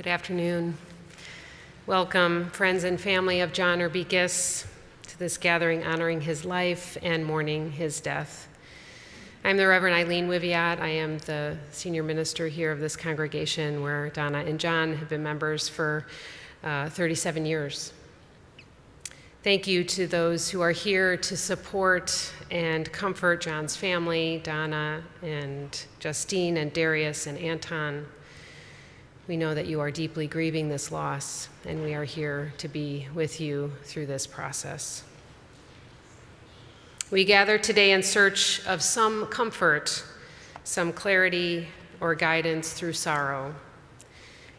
Good afternoon. Welcome, friends and family of John Urbikas, to this gathering honoring his life and mourning his death. I'm the Reverend Eileen Wiviat. I am the senior minister here of this congregation where Donna and John have been members for 37 years. Thank you to those who are here to support and comfort John's family, Donna and Justine and Darius and Anton. We know that you are deeply grieving this loss, and we are here to be with you through this process. We gather today in search of some comfort, some clarity or guidance through sorrow.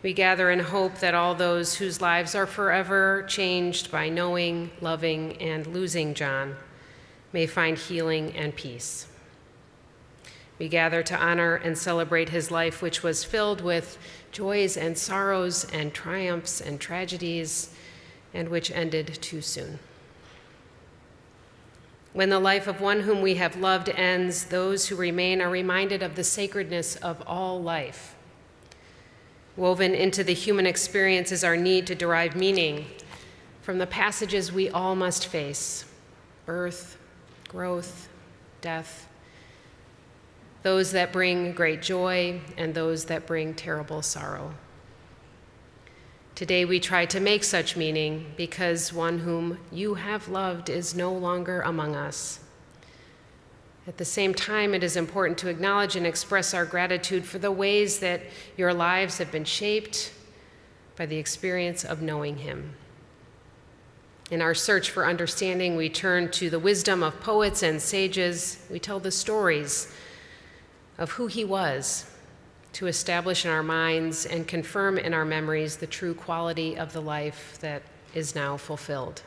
We gather in hope that all those whose lives are forever changed by knowing, loving, and losing John may find healing and peace. We gather to honor and celebrate his life, which was filled with joys and sorrows and triumphs and tragedies, and which ended too soon. When the life of one whom we have loved ends, those who remain are reminded of the sacredness of all life. Woven into the human experience is our need to derive meaning from the passages we all must face: birth, growth, death, those that bring great joy and those that bring terrible sorrow. Today we try to make such meaning because one whom you have loved is no longer among us. At the same time, it is important to acknowledge and express our gratitude for the ways that your lives have been shaped by the experience of knowing him. In our search for understanding, we turn to the wisdom of poets and sages. We tell the stories of who he was to establish in our minds and confirm in our memories the true quality of the life that is now fulfilled.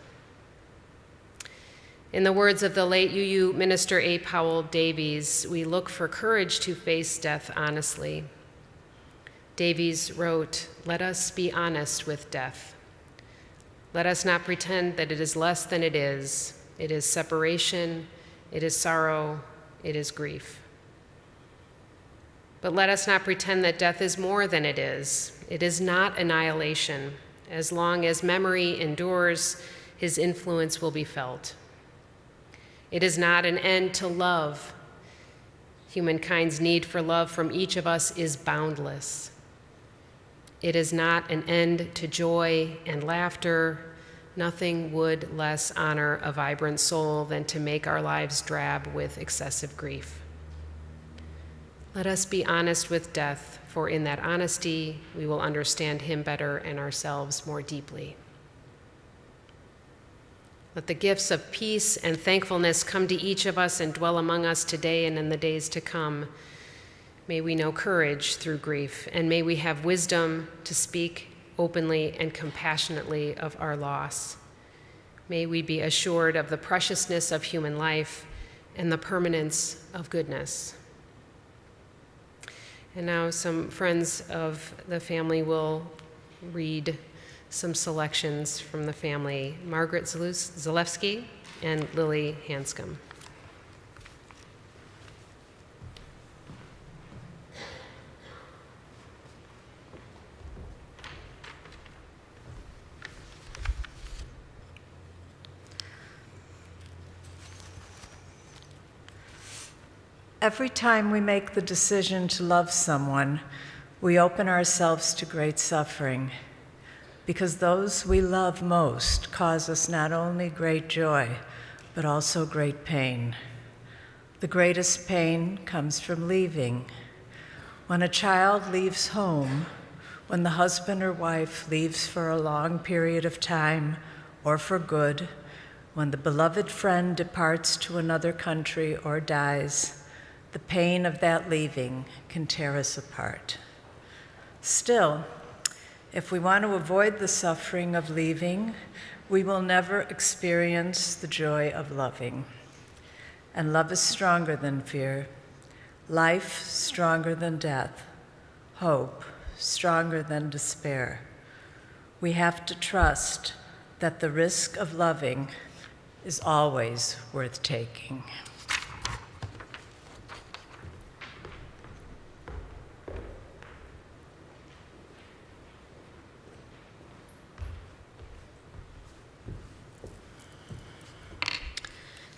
In the words of the late UU minister A. Powell Davies, we look for courage to face death honestly. Davies wrote, "Let us be honest with death. Let us not pretend that it is less than it is. It is separation, it is sorrow, it is grief. But let us not pretend that death is more than it is. It is not annihilation. As long as memory endures, his influence will be felt. It is not an end to love. Humankind's need for love from each of us is boundless. It is not an end to joy and laughter. Nothing would less honor a vibrant soul than to make our lives drab with excessive grief. Let us be honest with death, for in that honesty, we will understand him better and ourselves more deeply. Let the gifts of peace and thankfulness come to each of us and dwell among us today and in the days to come. May we know courage through grief, and may we have wisdom to speak openly and compassionately of our loss. May we be assured of the preciousness of human life and the permanence of goodness." And now some friends of the family will read some selections from the family: Margaret Zalewski and Lily Hanscom. Every time we make the decision to love someone, we open ourselves to great suffering, because those we love most cause us not only great joy, but also great pain. The greatest pain comes from leaving. When a child leaves home, when the husband or wife leaves for a long period of time or for good, when the beloved friend departs to another country or dies, the pain of that leaving can tear us apart. Still, if we want to avoid the suffering of leaving, we will never experience the joy of loving. And love is stronger than fear, life stronger than death, hope stronger than despair. We have to trust that the risk of loving is always worth taking.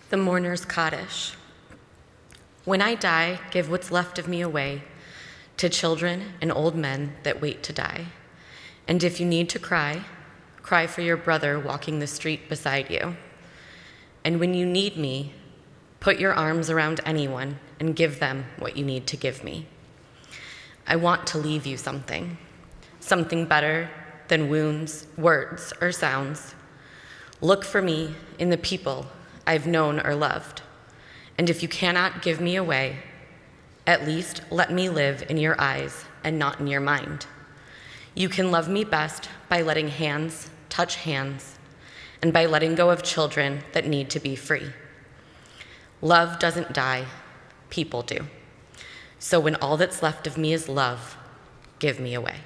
The mourner's Kaddish. When I die, give what's left of me away to children and old men that wait to die. And if you need to cry, cry for your brother walking the street beside you. And when you need me, put your arms around anyone and give them what you need to give me. I want to leave you something better than wounds, words, or sounds. Look for me in the people I've known or loved. And if you cannot give me away, at least let me live in your eyes and not in your mind. You can love me best by letting hands touch hands and by letting go of children that need to be free. Love doesn't die, people do. So when all that's left of me is love, give me away.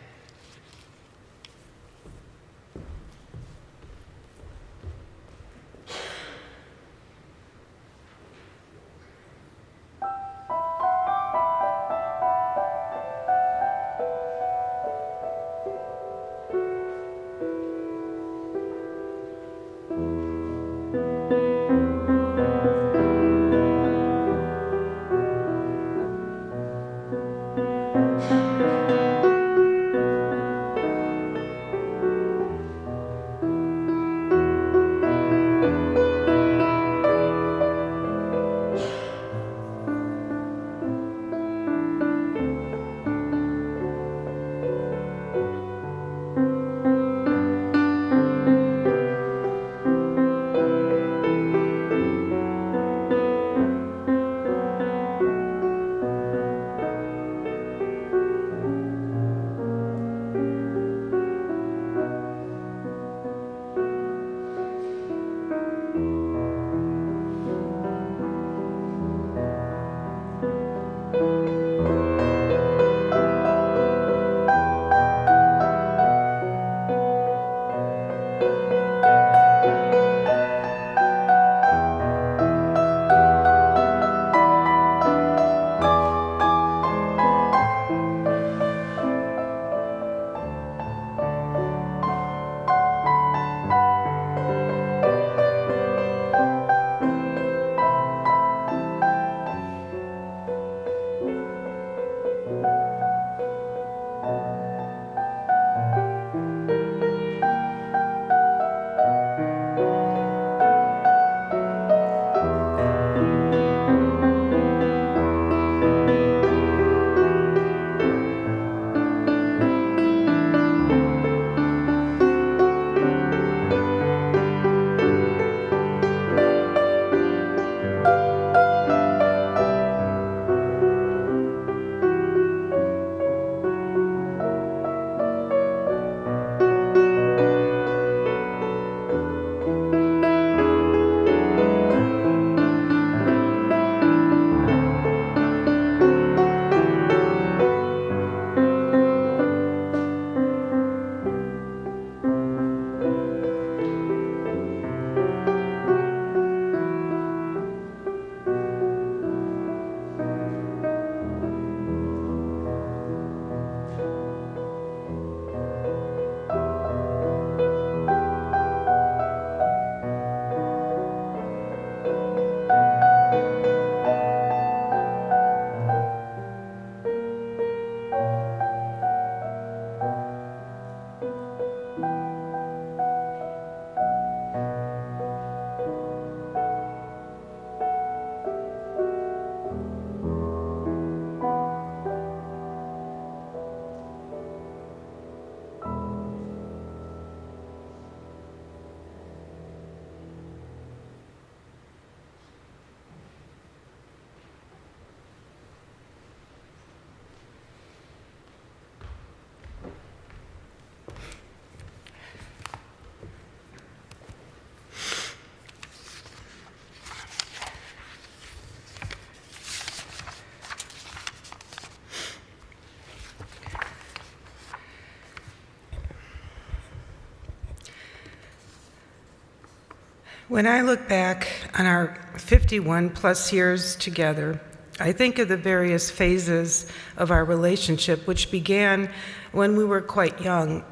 When I look back on our 51 plus years together, I think of the various phases of our relationship, which began when we were quite young.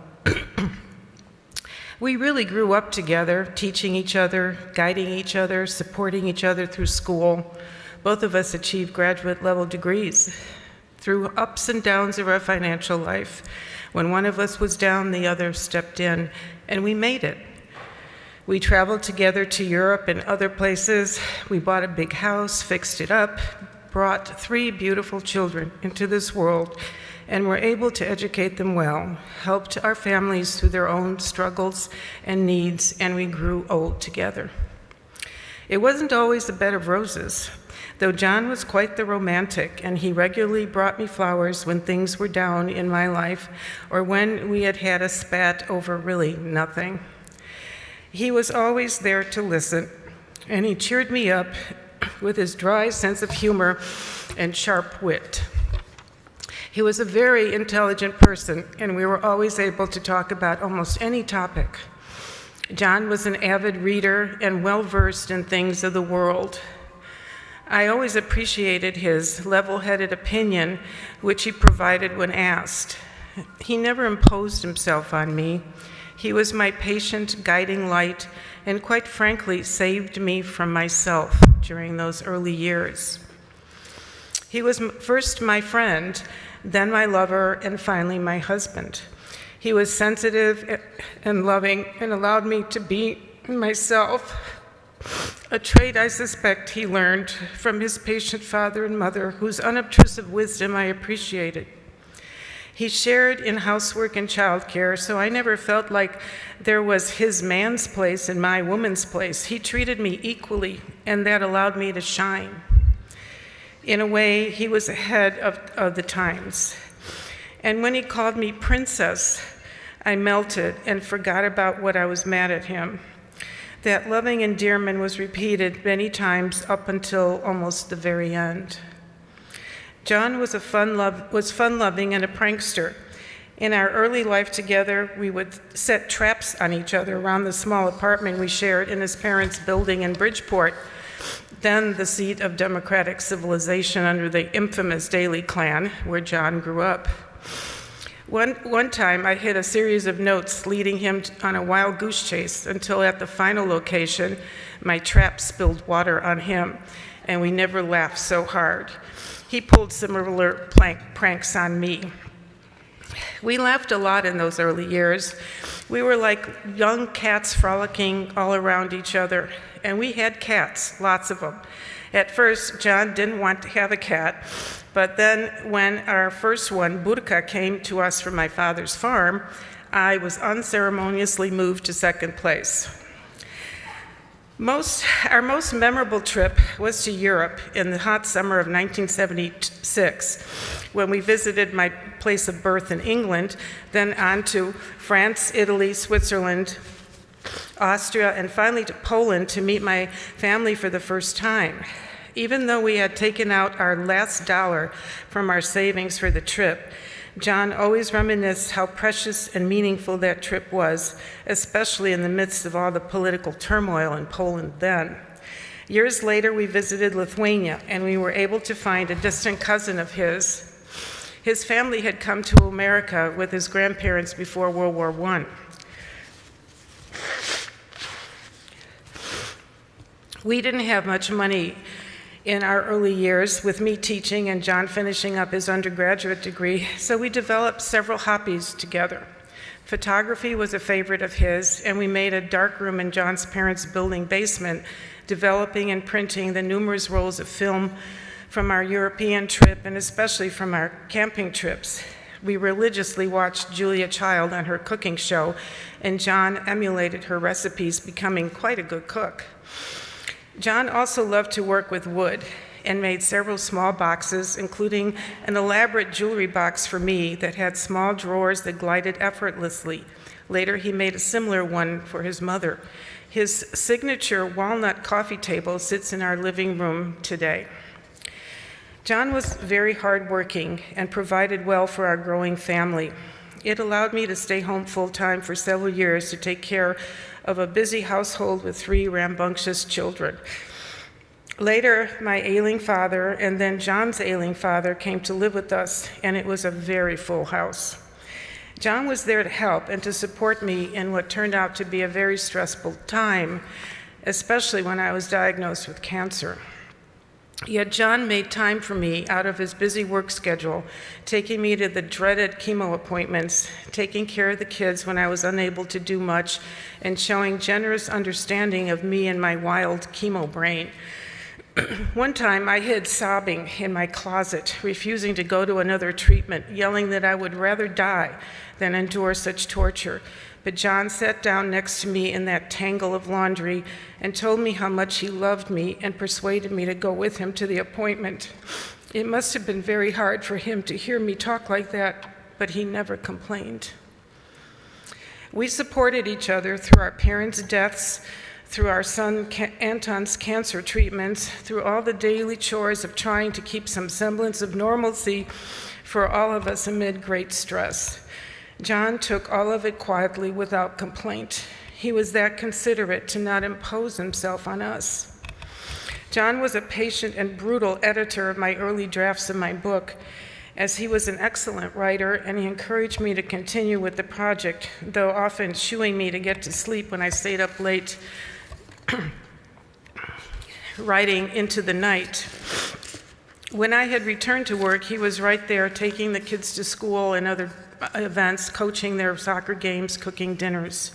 We really grew up together, teaching each other, guiding each other, supporting each other through school. Both of us achieved graduate level degrees. Through ups and downs of our financial life, when one of us was down, the other stepped in, and we made it. We traveled together to Europe and other places. We bought a big house, fixed it up, brought 3 beautiful children into this world, and were able to educate them well, helped our families through their own struggles and needs, and we grew old together. It wasn't always a bed of roses, though John was quite the romantic, and he regularly brought me flowers when things were down in my life or when we had had a spat over really nothing. He was always there to listen, and he cheered me up with his dry sense of humor and sharp wit. He was a very intelligent person, and we were always able to talk about almost any topic. John was an avid reader and well-versed in things of the world. I always appreciated his level-headed opinion, which he provided when asked. He never imposed himself on me. He was my patient, guiding light, and quite frankly, saved me from myself during those early years. He was first my friend, then my lover, and finally my husband. He was sensitive and loving and allowed me to be myself, a trait I suspect he learned from his patient father and mother, whose unobtrusive wisdom I appreciated. He shared in housework and childcare, so I never felt like there was his man's place and my woman's place. He treated me equally, and that allowed me to shine. In a way, he was ahead of the times. And when he called me princess, I melted and forgot about what I was mad at him. That loving endearment was repeated many times up until almost the very end. John was fun-loving and a prankster. In our early life together, we would set traps on each other around the small apartment we shared in his parents' building in Bridgeport, then the seat of democratic civilization under the infamous Daley Clan, where John grew up. One time, I hid a series of notes leading him on a wild goose chase until at the final location, my trap spilled water on him, and we never laughed so hard. He pulled similar pranks on me. We laughed a lot in those early years. We were like young cats frolicking all around each other, and we had cats, lots of them. At first, John didn't want to have a cat, but then when our first one, Urbikas, came to us from my father's farm, I was unceremoniously moved to second place. Our most memorable trip was to Europe in the hot summer of 1976, when we visited my place of birth in England, then on to France, Italy, Switzerland, Austria, and finally to Poland to meet my family for the first time. Even though we had taken out our last dollar from our savings for the trip, John always reminisced how precious and meaningful that trip was, especially in the midst of all the political turmoil in Poland then. Years later, we visited Lithuania, and we were able to find a distant cousin of his. His family had come to America with his grandparents before World War I. We didn't have much money in our early years, with me teaching and John finishing up his undergraduate degree, so we developed several hobbies together. Photography was a favorite of his, and we made a darkroom in John's parents' building basement, developing and printing the numerous rolls of film from our European trip and especially from our camping trips. We religiously watched Julia Child on her cooking show, and John emulated her recipes, becoming quite a good cook. John also loved to work with wood and made several small boxes, including an elaborate jewelry box for me that had small drawers that glided effortlessly. Later, he made a similar one for his mother. His signature walnut coffee table sits in our living room today. John was very hardworking and provided well for our growing family. It allowed me to stay home full-time for several years to take care of a busy household with 3 rambunctious children. Later, my ailing father and then John's ailing father came to live with us, and it was a very full house. John was there to help and to support me in what turned out to be a very stressful time, especially when I was diagnosed with cancer. Yet John made time for me out of his busy work schedule, taking me to the dreaded chemo appointments, taking care of the kids when I was unable to do much, and showing generous understanding of me and my wild chemo brain. One time I hid sobbing in my closet, refusing to go to another treatment, yelling that I would rather die than endure such torture. But John sat down next to me in that tangle of laundry and told me how much he loved me and persuaded me to go with him to the appointment. It must have been very hard for him to hear me talk like that, but he never complained. We supported each other through our parents' deaths, through our son Anton's cancer treatments, through all the daily chores of trying to keep some semblance of normalcy for all of us amid great stress. John took all of it quietly without complaint. He was that considerate to not impose himself on us. John was a patient and brutal editor of my early drafts of my book, as he was an excellent writer, and he encouraged me to continue with the project, though often shooing me to get to sleep when I stayed up late writing into the night. When I had returned to work, he was right there taking the kids to school and other events, coaching their soccer games, cooking dinners.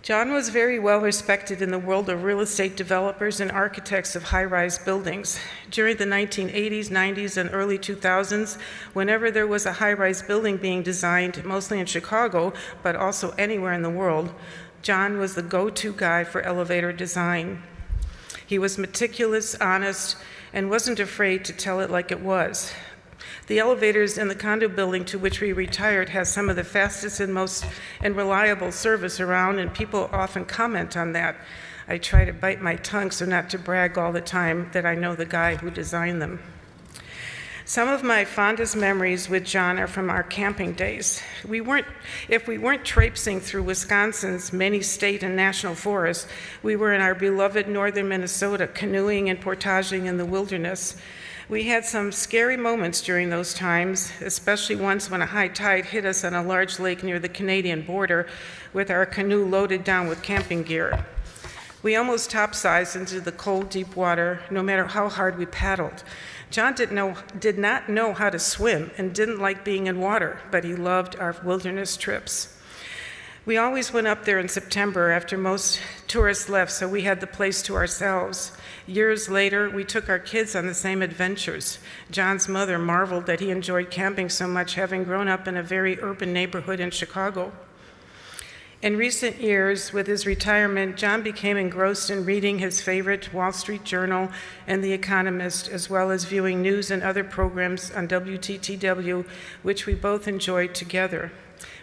John was very well respected in the world of real estate developers and architects of high-rise buildings. During the 1980s, 90s, and early 2000s, whenever there was a high-rise building being designed, mostly in Chicago, but also anywhere in the world, John was the go-to guy for elevator design. He was meticulous, honest, and wasn't afraid to tell it like it was. The elevators in the condo building to which we retired has some of the fastest and most reliable service around, and people often comment on that. I try to bite my tongue so not to brag all the time that I know the guy who designed them. Some of my fondest memories with John are from our camping days. If we weren't traipsing through Wisconsin's many state and national forests, we were in our beloved northern Minnesota, canoeing and portaging in the wilderness. We had some scary moments during those times, especially once when a high tide hit us on a large lake near the Canadian border with our canoe loaded down with camping gear. We almost capsized into the cold, deep water, no matter how hard we paddled. John did not know how to swim and didn't like being in water, but he loved our wilderness trips. We always went up there in September after most tourists left, so we had the place to ourselves. Years later, we took our kids on the same adventures. John's mother marveled that he enjoyed camping so much, having grown up in a very urban neighborhood in Chicago. In recent years, with his retirement, John became engrossed in reading his favorite Wall Street Journal and The Economist, as well as viewing news and other programs on WTTW, which we both enjoyed together.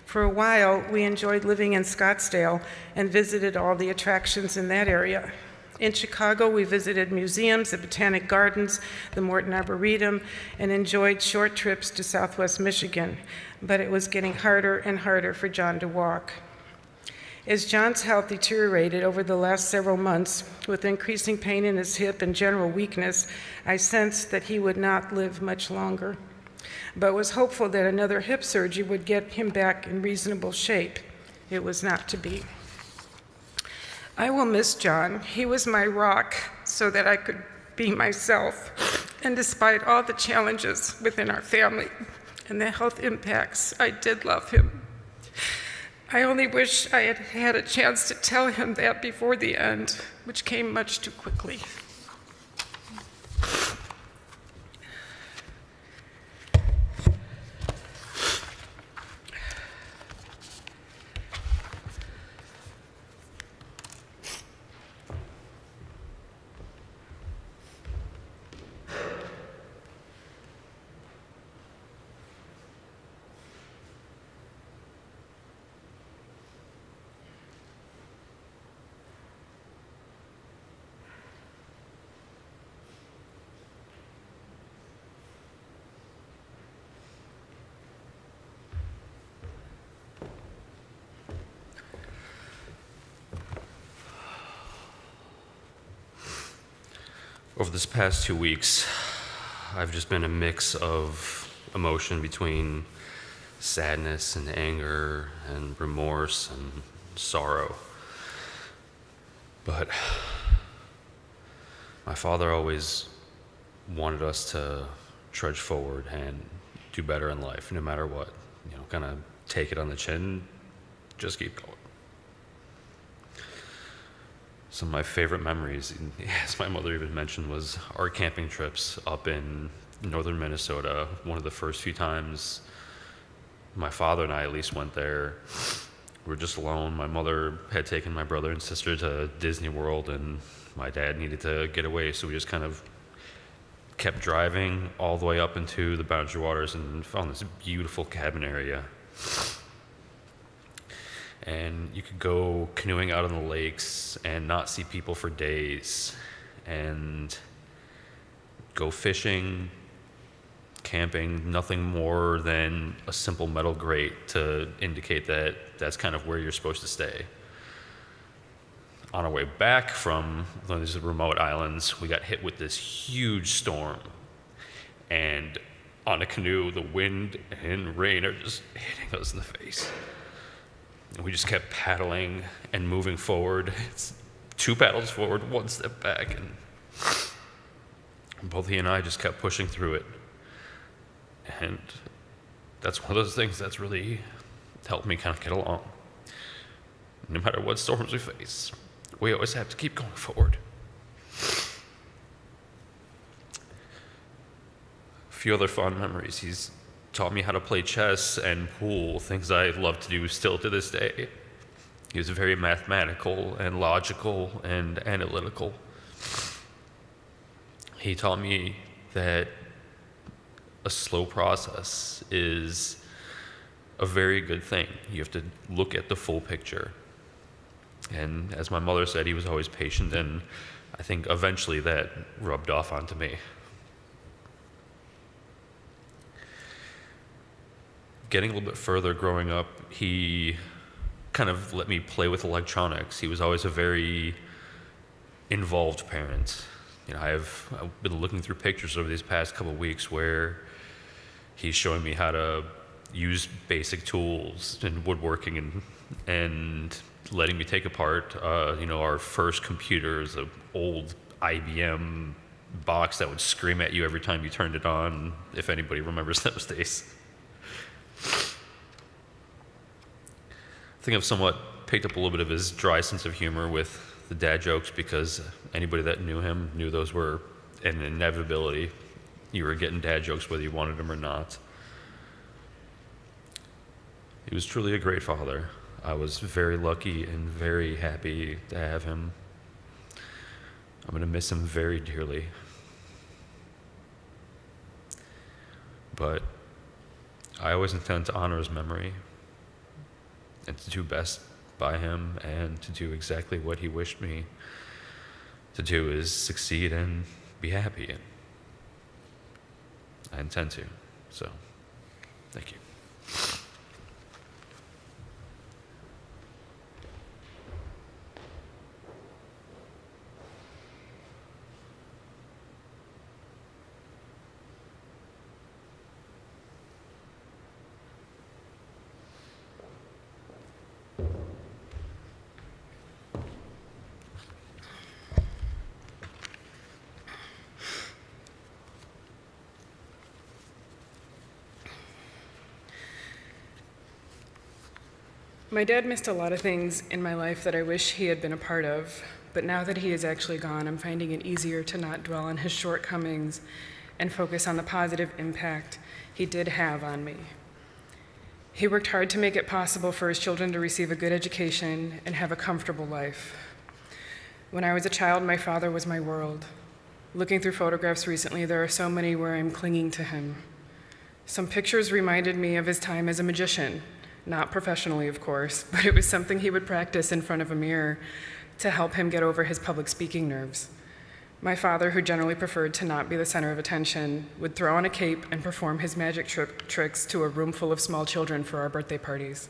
For a while, we enjoyed living in Scottsdale and visited all the attractions in that area. In Chicago, we visited museums, the Botanic Gardens, the Morton Arboretum, and enjoyed short trips to Southwest Michigan. But it was getting harder and harder for John to walk. As John's health deteriorated over the last several months, with increasing pain in his hip and general weakness, I sensed that he would not live much longer, but was hopeful that another hip surgery would get him back in reasonable shape. It was not to be. I will miss John. He was my rock so that I could be myself. And despite all the challenges within our family and the health impacts, I did love him. I only wish I had had a chance to tell him that before the end, which came much too quickly. Over this past 2 weeks, I've just been a mix of emotion between sadness and anger and remorse and sorrow. But my father always wanted us to trudge forward and do better in life, no matter what. Kind of take it on the chin, just keep going. Some of my favorite memories, as my mother even mentioned, was our camping trips up in northern Minnesota. One of the first few times my father and I at least went there, we were just alone. My mother had taken my brother and sister to Disney World, and my dad needed to get away, so we just kind of kept driving all the way up into the Boundary Waters and found this beautiful cabin area. And you could go canoeing out on the lakes and not see people for days, and go fishing, camping, nothing more than a simple metal grate to indicate that that's kind of where you're supposed to stay. On our way back from one of these remote islands, we got hit with this huge storm. And on a canoe, the wind and rain are just hitting us in the face. And we just kept paddling and moving forward. It's 2 paddles forward, 1 step back, and both he and I just kept pushing through it. And that's one of those things that's really helped me kind of get along. No matter what storms we face, we always have to keep going forward. A few other fond memories. He's taught me how to play chess and pool, things I love to do still to this day. He was very mathematical and logical and analytical. He taught me that a slow process is a very good thing. You have to look at the full picture. And as my mother said, he was always patient, and I think eventually that rubbed off onto me. Getting a little bit further growing up, he kind of let me play with electronics. He was always a very involved parent. I've been looking through pictures over these past couple of weeks where he's showing me how to use basic tools in woodworking and letting me take apart, our first computer is an old IBM box that would scream at you every time you turned it on, if anybody remembers those days. I think I've somewhat picked up a little bit of his dry sense of humor with the dad jokes, because anybody that knew him knew those were an inevitability. You were getting dad jokes whether you wanted them or not. He was truly a great father. I was very lucky and very happy to have him. I'm going to miss him very dearly. But I always intend to honor his memory and to do best by him and to do exactly what he wished me to do, is succeed and be happy. And I intend to. So, thank you. My dad missed a lot of things in my life that I wish he had been a part of, but now that he is actually gone, I'm finding it easier to not dwell on his shortcomings and focus on the positive impact he did have on me. He worked hard to make it possible for his children to receive a good education and have a comfortable life. When I was a child, my father was my world. Looking through photographs recently, there are so many where I'm clinging to him. Some pictures reminded me of his time as a magician. Not professionally, of course, but it was something he would practice in front of a mirror to help him get over his public speaking nerves. My father, who generally preferred to not be the center of attention, would throw on a cape and perform his magic tricks to a room full of small children for our birthday parties.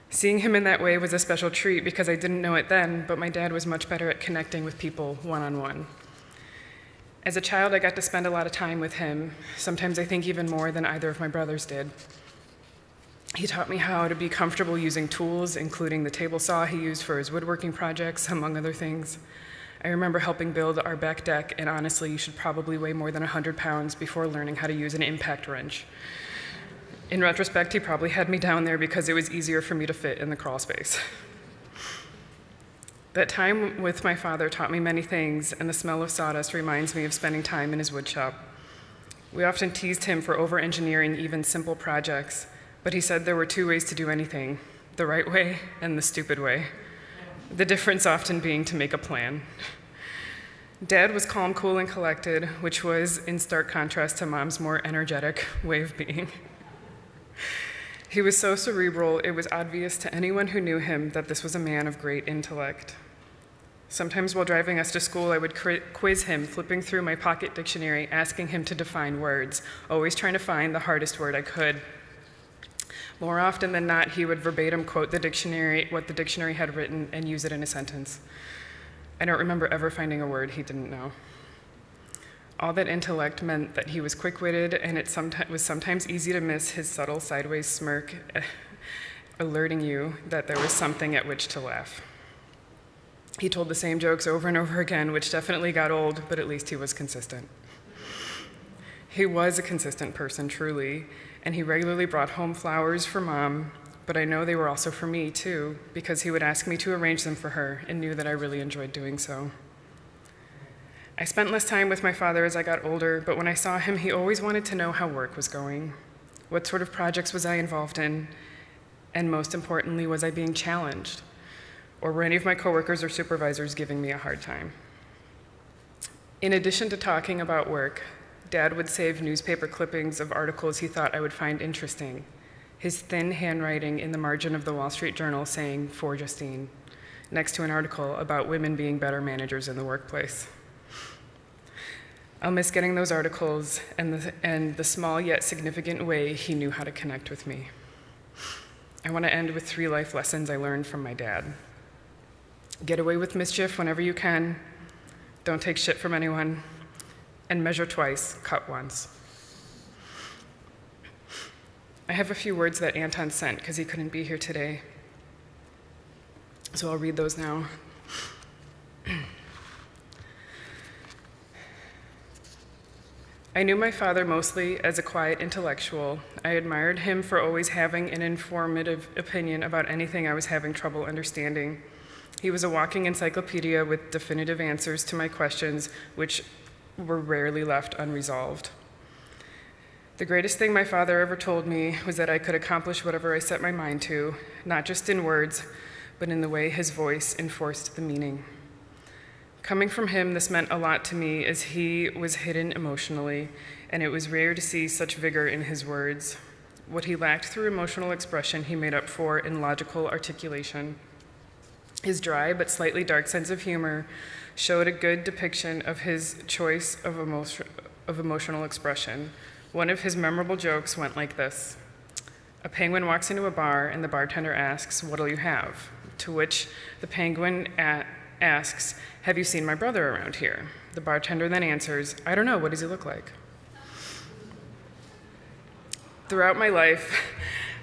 Seeing him in that way was a special treat because I didn't know it then, but my dad was much better at connecting with people one-on-one. As a child, I got to spend a lot of time with him. Sometimes I think even more than either of my brothers did. He taught me how to be comfortable using tools, including the table saw he used for his woodworking projects, among other things. I remember helping build our back deck, and honestly, you should probably weigh more than 100 pounds before learning how to use an impact wrench. In retrospect, he probably had me down there because it was easier for me to fit in the crawl space. That time with my father taught me many things, and the smell of sawdust reminds me of spending time in his wood shop. We often teased him for over-engineering even simple projects, but he said there were two ways to do anything, the right way and the stupid way. The difference often being to make a plan. Dad was calm, cool, and collected, which was in stark contrast to Mom's more energetic way of being. He was so cerebral, it was obvious to anyone who knew him that this was a man of great intellect. Sometimes while driving us to school, I would quiz him, flipping through my pocket dictionary, asking him to define words, always trying to find the hardest word I could. More often than not, he would verbatim quote the dictionary, what the dictionary had written, and use it in a sentence. I don't remember ever finding a word he didn't know. All that intellect meant that he was quick-witted, and it was sometimes easy to miss his subtle sideways smirk, alerting you that there was something at which to laugh. He told the same jokes over and over again, which definitely got old, but at least he was consistent. He was a consistent person, truly, and he regularly brought home flowers for Mom, but I know they were also for me, too, because he would ask me to arrange them for her and knew that I really enjoyed doing so. I spent less time with my father as I got older, but when I saw him, he always wanted to know how work was going. What sort of projects was I involved in? And most importantly, was I being challenged? Or were any of my coworkers or supervisors giving me a hard time? In addition to talking about work, Dad would save newspaper clippings of articles he thought I would find interesting. His thin handwriting in the margin of the Wall Street Journal saying, "For Justine," next to an article about women being better managers in the workplace. I'll miss getting those articles and the small yet significant way he knew how to connect with me. I want to end with 3 life lessons I learned from my dad. Get away with mischief whenever you can. Don't take shit from anyone. And measure twice, cut once. I have a few words that Anton sent because he couldn't be here today. So I'll read those now. I knew my father mostly as a quiet intellectual. I admired him for always having an informative opinion about anything I was having trouble understanding. He was a walking encyclopedia with definitive answers to my questions, which were rarely left unresolved. The greatest thing my father ever told me was that I could accomplish whatever I set my mind to, not just in words, but in the way his voice enforced the meaning. Coming from him, this meant a lot to me as he was hidden emotionally, and it was rare to see such vigor in his words. What he lacked through emotional expression, he made up for in logical articulation. His dry but slightly dark sense of humor showed a good depiction of his choice of emotional expression. One of his memorable jokes went like this. A penguin walks into a bar and the bartender asks, "What'll you have?" To which the penguin asks, "Have you seen my brother around here?" The bartender then answers, "I don't know, what does he look like?" Throughout my life,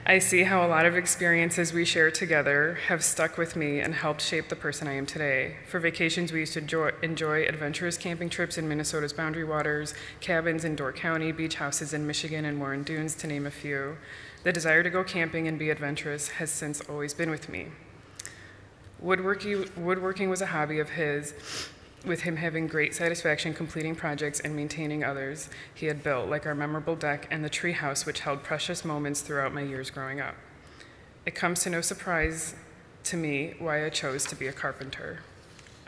I see how a lot of experiences we share together have stuck with me and helped shape the person I am today. For vacations, we used to enjoy adventurous camping trips in Minnesota's Boundary Waters, cabins in Door County, beach houses in Michigan and Warren Dunes, to name a few. The desire to go camping and be adventurous has since always been with me. Woodworking was a hobby of his, with him having great satisfaction completing projects and maintaining others he had built, like our memorable deck and the tree house, which held precious moments throughout my years growing up. It comes to no surprise to me why I chose to be a carpenter.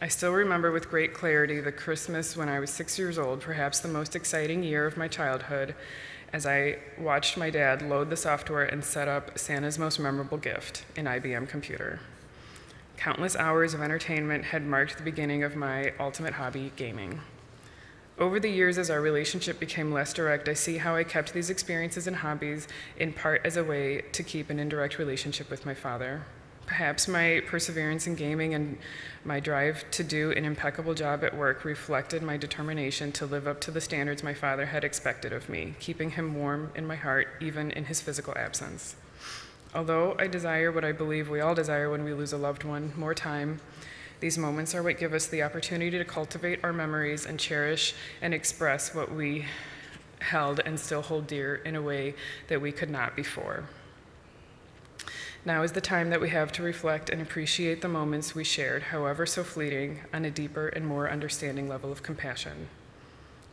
I still remember with great clarity the Christmas when I was 6 years old, perhaps the most exciting year of my childhood, as I watched my dad load the software and set up Santa's most memorable gift, an IBM computer. Countless hours of entertainment had marked the beginning of my ultimate hobby, gaming. Over the years, as our relationship became less direct, I see how I kept these experiences and hobbies in part as a way to keep an indirect relationship with my father. Perhaps my perseverance in gaming and my drive to do an impeccable job at work reflected my determination to live up to the standards my father had expected of me, keeping him warm in my heart even in his physical absence. Although I desire what I believe we all desire when we lose a loved one, more time, these moments are what give us the opportunity to cultivate our memories and cherish and express what we held and still hold dear in a way that we could not before. Now is the time that we have to reflect and appreciate the moments we shared, however so fleeting, on a deeper and more understanding level of compassion.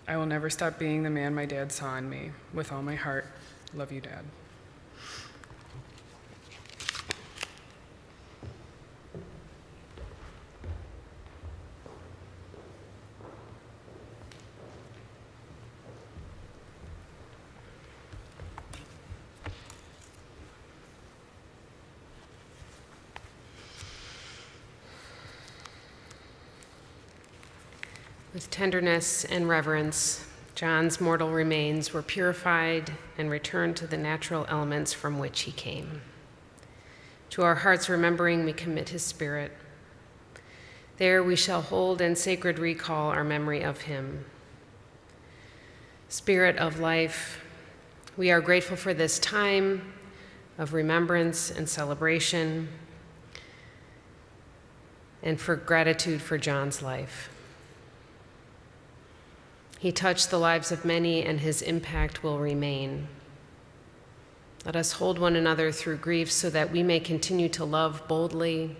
I will never stop being the man my dad saw in me. With all my heart, love you, Dad. With tenderness and reverence, John's mortal remains were purified and returned to the natural elements from which he came. To our heart's remembering, we commit his spirit. There we shall hold in sacred recall our memory of him. Spirit of life, we are grateful for this time of remembrance and celebration, and for gratitude for John's life. He touched the lives of many, and his impact will remain. Let us hold one another through grief so that we may continue to love boldly,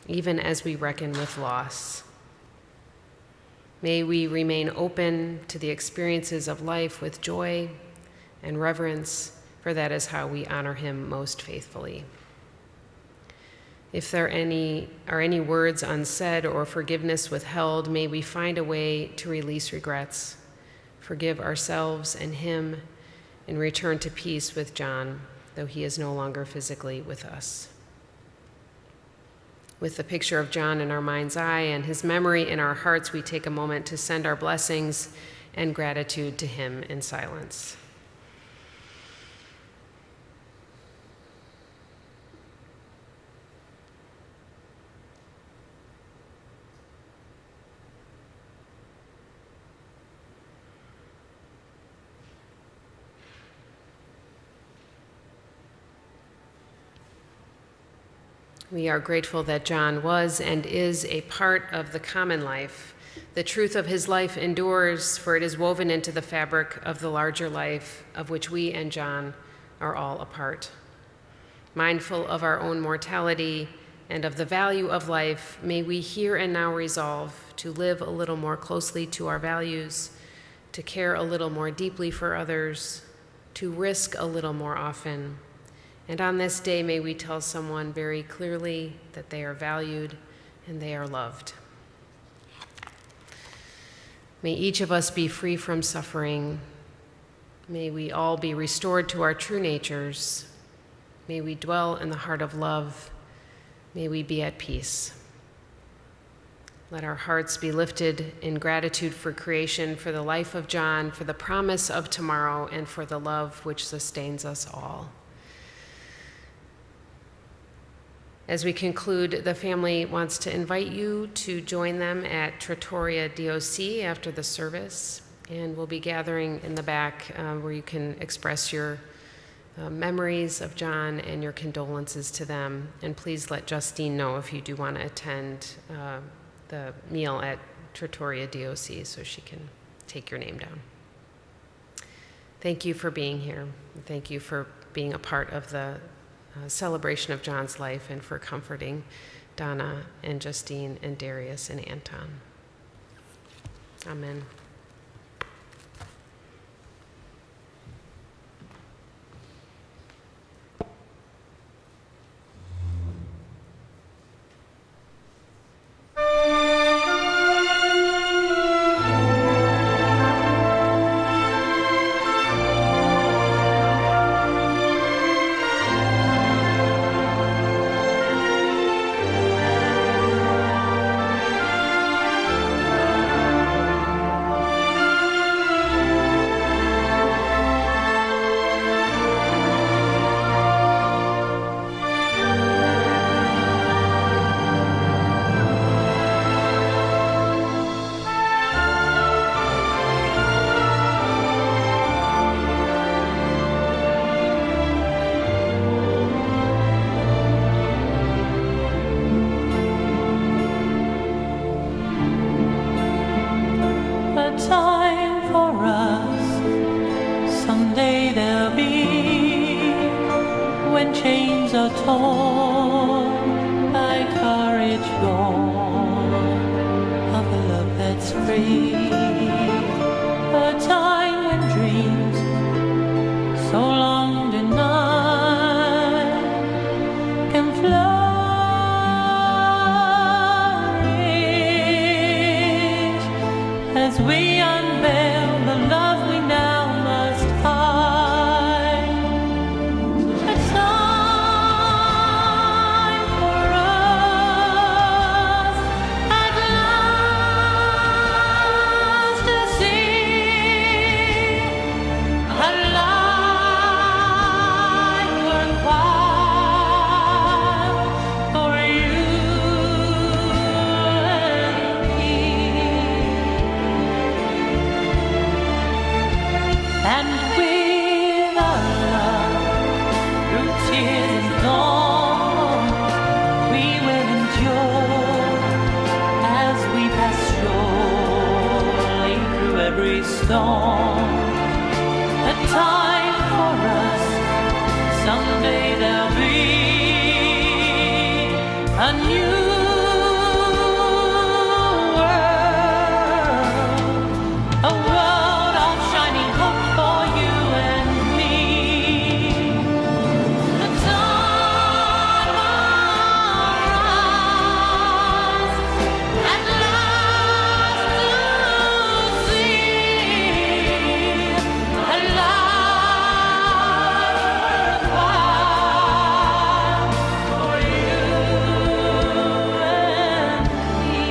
even as we reckon with loss. May we remain open to the experiences of life with joy and reverence, for that is how we honor him most faithfully. If there are any words unsaid or forgiveness withheld, may we find a way to release regrets, forgive ourselves and him, and return to peace with John, though he is no longer physically with us. With the picture of John in our mind's eye and his memory in our hearts, we take a moment to send our blessings and gratitude to him in silence. We are grateful that John was and is a part of the common life. The truth of his life endures, for it is woven into the fabric of the larger life of which we and John are all a part. Mindful of our own mortality and of the value of life, may we here and now resolve to live a little more closely to our values, to care a little more deeply for others, to risk a little more often. And on this day, may we tell someone very clearly that they are valued and they are loved. May each of us be free from suffering. May we all be restored to our true natures. May we dwell in the heart of love. May we be at peace. Let our hearts be lifted in gratitude for creation, for the life of John, for the promise of tomorrow, and for the love which sustains us all. As we conclude, the family wants to invite you to join them at Trattoria DOC after the service, and we'll be gathering in the back where you can express your memories of John and your condolences to them. And please let Justine know if you do want to attend the meal at Trattoria DOC so she can take your name down. Thank you for being here. Thank you for being a part of the celebration of John's life and for comforting Donna and Justine and Darius and Anton. Amen. when chains are torn by courage gone, of a love that's free. A time when dreams so long denied can flourish as we unveil the love we now must hide. It's time for us at last to see a life worthwhile for you and me. And with our love, through tears and thorns, we will endure as we pass surely through every storm. A time for us, someday there'll be a new world, a world of shining hope for you and me. The dawn will rise at last to see a life worthwhile for you and me.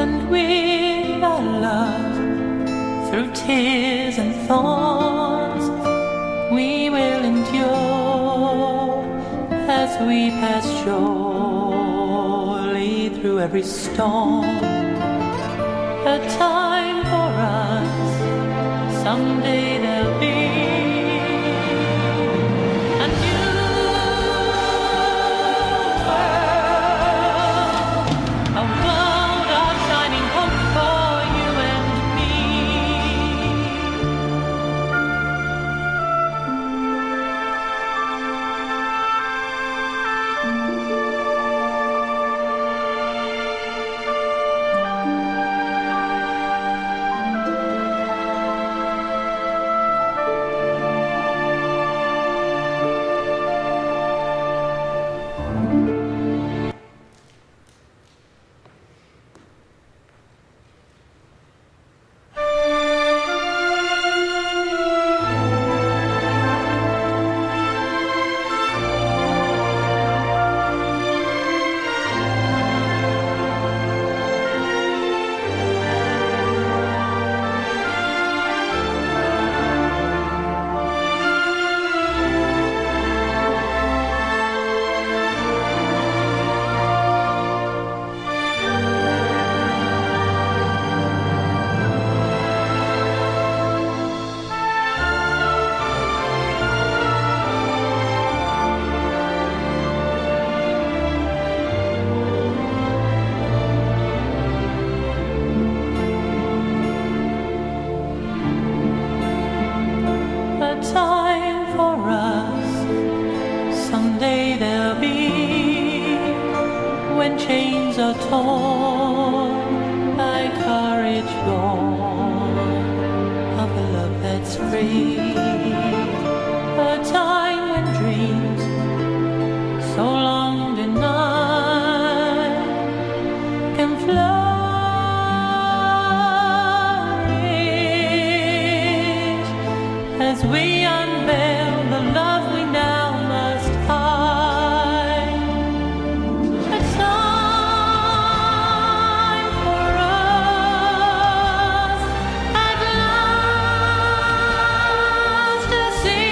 And with our love, through tears and thorns, we will endure as we pass surely through every storm. A time for us, someday there'll be a new world, a world of shining hope for you and me. A time for us, someday there'll be, when chains are torn by courage gone, of a love that's free. A time when dreams so long denied can flourish as we unveil the love we now must hide. It's time for us at last to see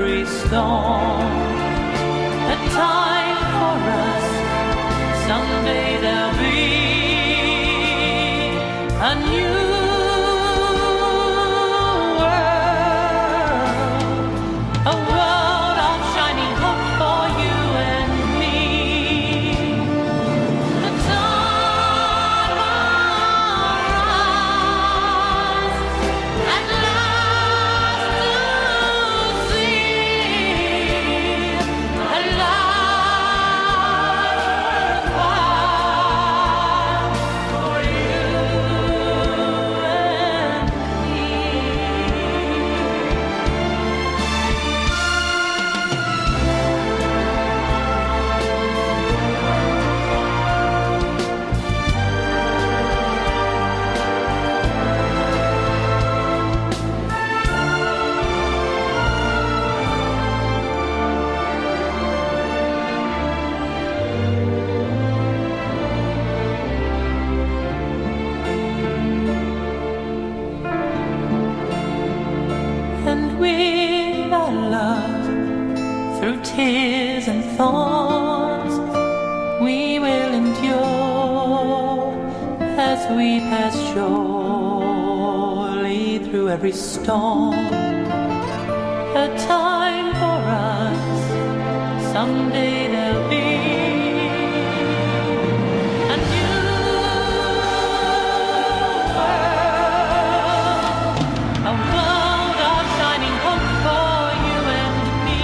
every storm. A time for us, someday there'll be a new world, a world of shining hope for you and me. A time for us at last to see a life worthwhile for you and me. And with our love, through tears and thorns, we will endure as we pass surely through every storm. A time for us, someday there'll be a new world, a world of shining hope for you and me.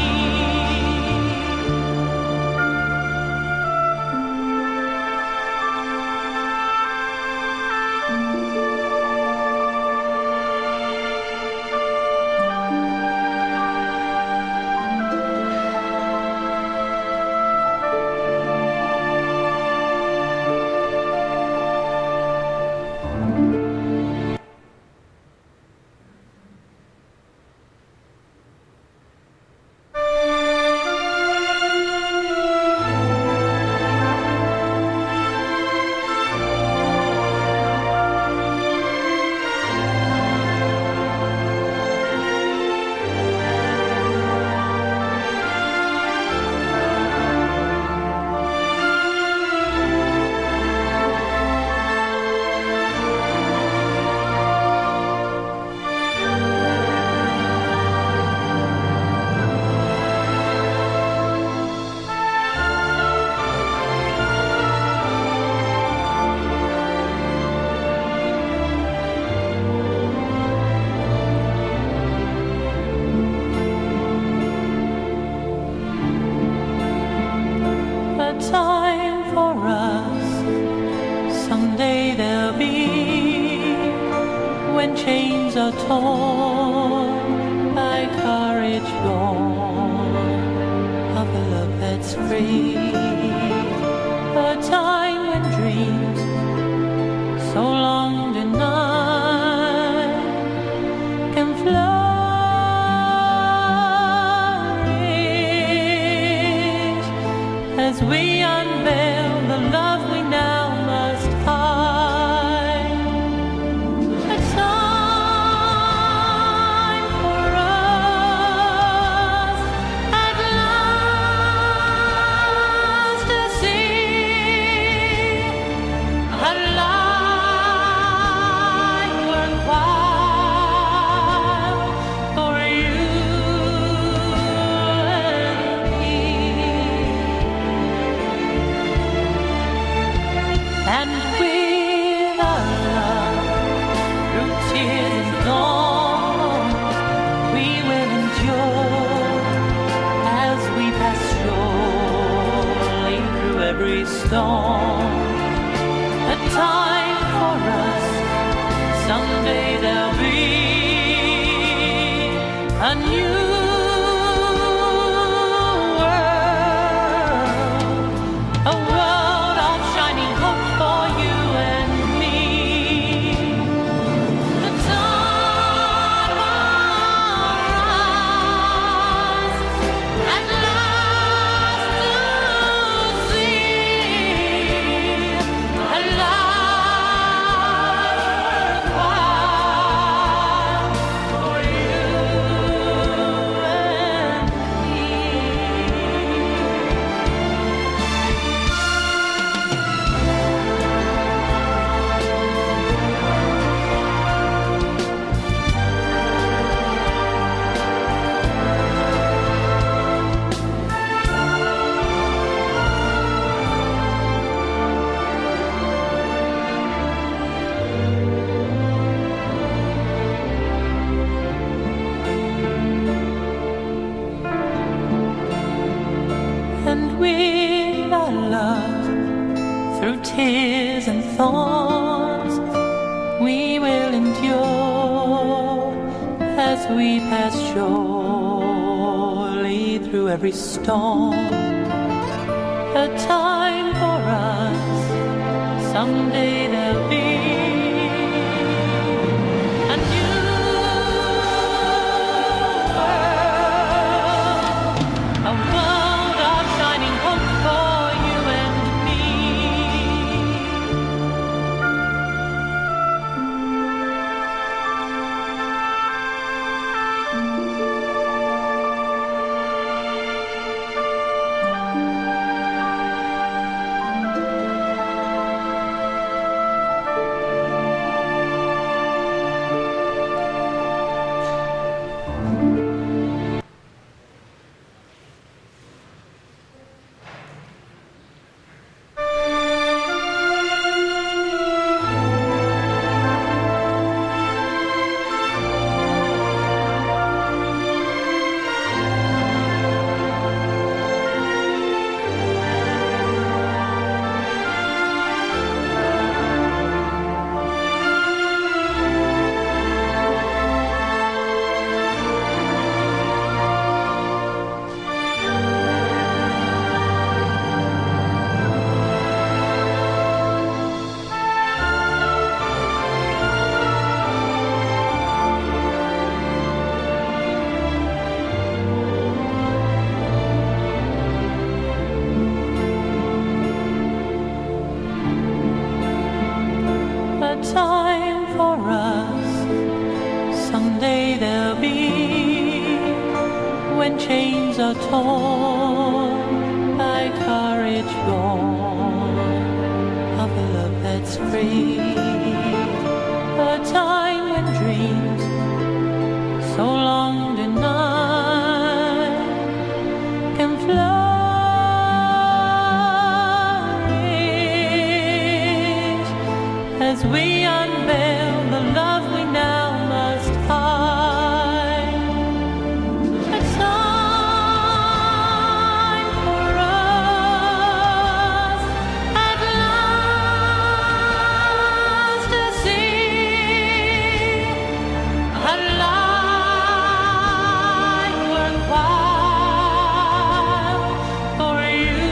A time for us, someday there'll be, when chains are torn by courage born of a love that's free. A time when dreams so long denied can flourish as we unveil the love we now must hide. A time for us at last to see a life worthwhile for you and me. And with our love, through tears and thorns, we will endure as we pass surely through every storm. A time for us, someday there'll be a new world, a world of shining hope for you and me. A time for us at last to see a life worthwhile for you with our love through tears and thorns, we will endure as we pass surely through every storm. A time for us, someday there'll be a new world, a world of shining hope for you and me. A time for us, someday there'll be, when chains are torn by courage born of a love that's free. A time when dreams so long denied can flourish as we unveil the love we now must hide. A time for us at last to see a life worthwhile for you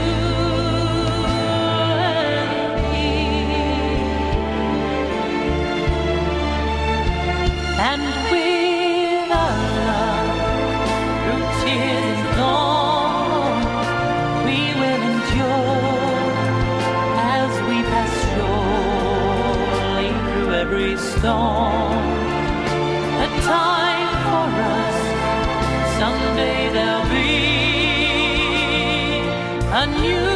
and me. And with our love through tears and thorns, we will endure as we pass surely through every storm. A time for us, someday there'll be a new